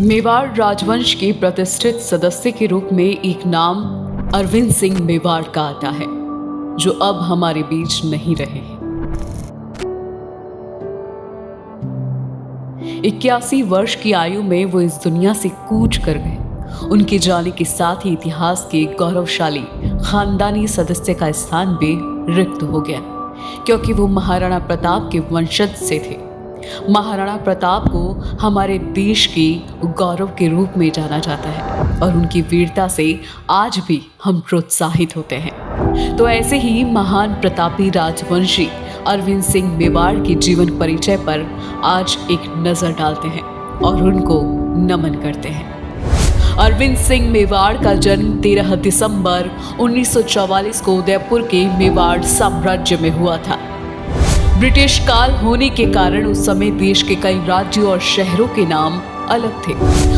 मेवाड़ राजवंश के प्रतिष्ठित सदस्य के रूप में एक नाम अरविंद सिंह मेवाड़ का आता है, जो अब हमारे बीच नहीं रहे हैं। 81 वर्ष की आयु में वो इस दुनिया से कूच कर गए। उनके जाने के साथ ही इतिहास के गौरवशाली खानदानी सदस्य का स्थान भी रिक्त हो गया, क्योंकि वो महाराणा प्रताप के वंशज से थे। महाराणा प्रताप को हमारे देश के गौरव के रूप में जाना जाता है और उनकी वीरता से आज भी हम प्रोत्साहित होते हैं। तो ऐसे ही महान प्रतापी राजवंशी अरविंद सिंह मेवाड़ के जीवन परिचय पर आज एक नजर डालते हैं और उनको नमन करते हैं। अरविंद सिंह मेवाड़ का जन्म 13 दिसंबर 1944 को उदयपुर के मेवाड़ साम्राज्य में हुआ था। ब्रिटिश काल होने के कारण उस समय देश के कई राज्यों और शहरों के नाम अलग थे।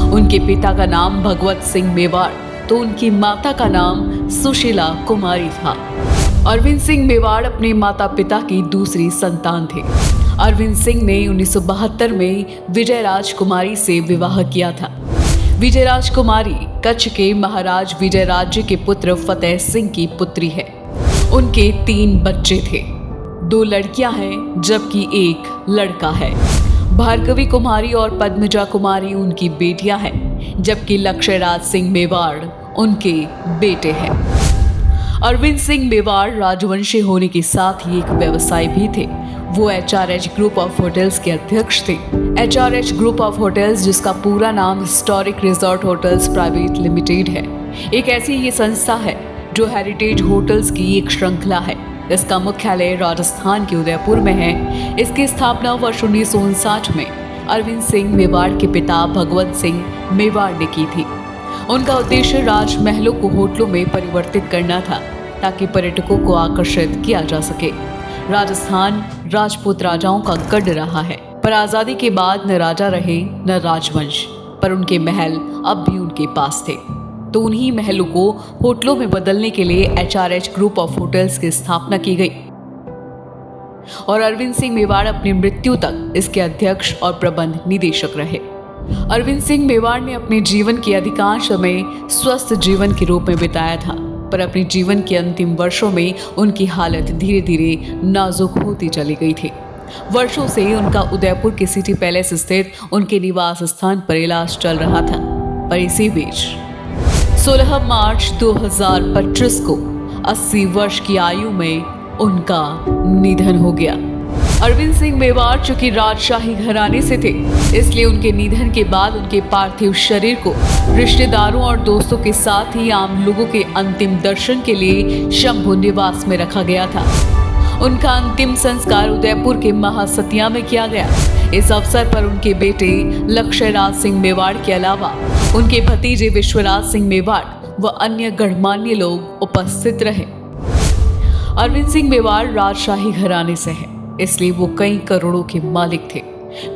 उनके पिता का नाम भगवत सिंह मेवाड़ तो उनकी माता का नाम सुशीला कुमारी था। अरविंद सिंह मेवाड़ अपने माता पिता की दूसरी संतान थे। अरविंद सिंह ने 1972 में विजय राजकुमारी से विवाह किया था। विजय राजकुमारी कच्छ के महाराज विजय राज्य के पुत्र फतेह सिंह की पुत्री है। उनके 3 बच्चे थे, 2 लड़कियां हैं जबकि 1 लड़का है। भार्गवी कुमारी और पद्मजा कुमारी उनकी बेटियां हैं, जबकि लक्ष्यराज सिंह मेवाड़ उनके बेटे हैं। अरविंद सिंह मेवाड़ राजवंशी होने के साथ ही एक व्यवसायी भी थे। वो HRH ग्रुप ऑफ होटल्स के अध्यक्ष थे। HRH ग्रुप ऑफ होटल्स, जिसका पूरा नाम historic resort hotels private limited है, एक ऐसी ये संस्था है जो हेरिटेज होटल्स की एक श्रृंखला है। इसका मुख्यालय राजस्थान के उदयपुर में है। इसकी स्थापना वर्ष 1959 में अरविंद सिंह मेवाड़ के पिता भगवत सिंह मेवाड़ ने की थी। उनका उद्देश्य राजमहलों को होटलों में परिवर्तित करना था, ताकि पर्यटकों को आकर्षित किया जा सके। राजस्थान राजपूत राजाओं का गढ़ रहा है, पर आजादी के बाद न राजा रहे न राजवंश, पर उनके महल अब भी उनके पास थे। तो उन्हीं महलों को होटलों में बदलने के लिए HRH ग्रुप ऑफ होटल्स की स्थापना की गई और अरविंद सिंह मेवाड़ अपनी मृत्यु तक इसके अध्यक्ष और प्रबंध निदेशक रहे। अरविंद सिंह मेवाड़ ने अपने जीवन के अधिकांश समय स्वस्थ जीवन के रूप में बिताया था, पर अपने जीवन के अंतिम वर्षों में उनकी हालत धीरे धीरे नाजुक होती चली गई थी। वर्षों से उनका उदयपुर के सिटी पैलेस स्थित उनके निवास स्थान पर इलाज चल रहा था, पर इसी बीच 16 मार्च 2025 को 80 वर्ष की आयु में उनका निधन हो गया। अरविंद सिंह मेवाड़ चूंकि राजशाही घराने से थे, इसलिए उनके निधन के बाद उनके पार्थिव शरीर को रिश्तेदारों और दोस्तों के साथ ही आम लोगों के अंतिम दर्शन के लिए शंभू निवास में रखा गया था। उनका अंतिम संस्कार उदयपुर के महासतिया में किया गया। इस अवसर पर उनके बेटे लक्ष्यराज सिंह मेवाड़ के अलावा उनके भतीजे विश्वराज सिंह मेवाड़ व अन्य गणमान्य लोग उपस्थित रहे। अरविंद सिंह मेवाड़ राजशाही घराने से है, इसलिए वो कई करोड़ों के मालिक थे।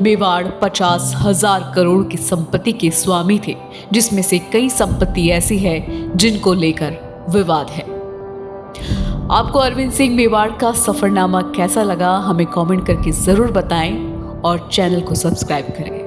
मेवाड़ 50,000 करोड़ की संपत्ति के स्वामी थे, जिसमें से कई संपत्ति ऐसी है जिनको लेकर विवाद है। आपको अरविंद सिंह मेवाड़ का सफरनामा कैसा लगा, हमें कमेंट करके जरूर बताएं और चैनल को सब्सक्राइब करें।